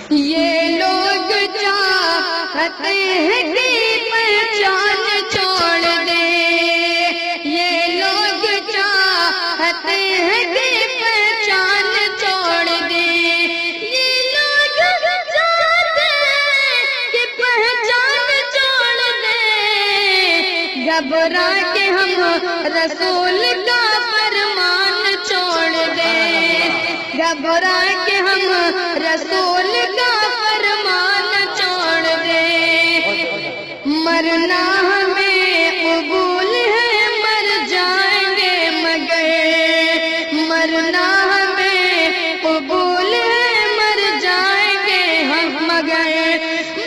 یہ لوگ چاہتے ہیں کہ پہچان چھوڑ دے، یہ لوگ چاہتے ہیں کہ پہچان چھوڑ دے، یہ لوگ چاہتے ہیں کہ پہچان چھوڑ دے، گھبرا کے ہم رسول کا فرمان چھوڑ دے، گھبرا کے ہم رسول کا فرمان چھوڑ دے، مرنا ہمیں قبول ہے مر جائیں گے مگر، مرنا ہمیں قبول ہے مر جائیں گے ہم مگر،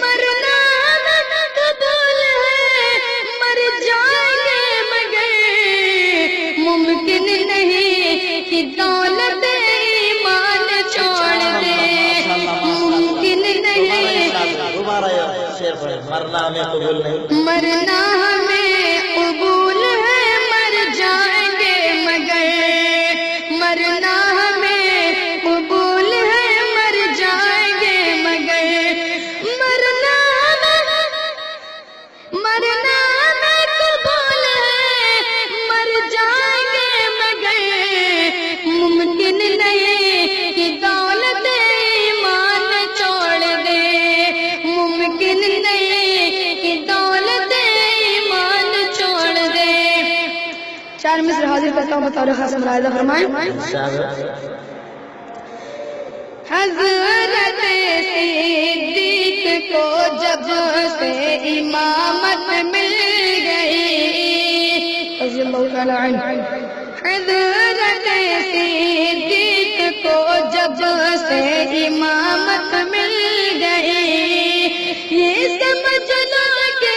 مرنا ہمیں قبول ہے مر جائیں گے مگر، ممکن نہیں کہ دولت ایمان چھوڑ دے، ممکن نہیں، مرنا ہمیں قبول نہیں، مرنا ہمیں قبول ہے مر جائیں گے مگر، مرنا ہمیں قبول ہے مر جائیں گے مگر، مرنا ہمیں قبول ہے مر جائیں گے مگر، ممکن نہیں کہ دولت ایمان چھوڑ دے، ممکن نہیں کہ دولت ایمان چھوڑ دے۔ چار مصر حاضر کرتا ہوں بطور خاص ملاحظہ فرمائیں۔ حضرت صدیق کو جب سے امامت مل گئی، رضی اللہ تعالیٰ عنہ، حضرت صدیق کو جب سے امامت مل گئی، یہ سمجھ لو کہ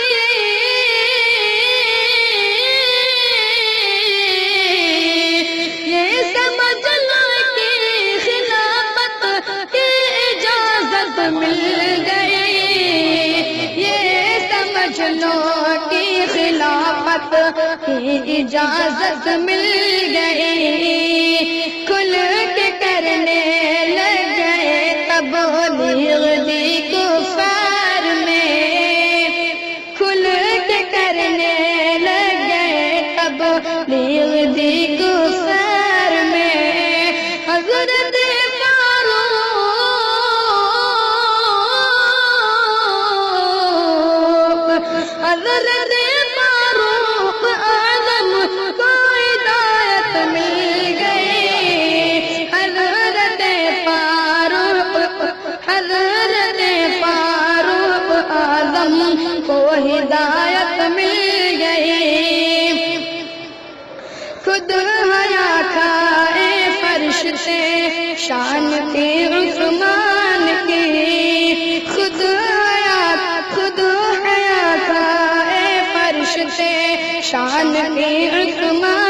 یہ سمجھ لو کہ خلافت کی اجازت مل گئی، یہ سمجھ لو کہ خلافت کی اجازت مل گئی، کھل کے کرنے لگے تبلیغ دی کفار میں، کھل کے کرنے لگے تبلیغ دی کفار میں، حضرت فاروق، حضرت فاروق اعظم کو ہدایت مل گئی، حضرت فاروق، حضرت فاروق اعظم کو ہدایت مل گئی، خود حیا کھائے فرش سے شان کی عثمان کی، خود حیا کھائے فرش سے شان کی عثمان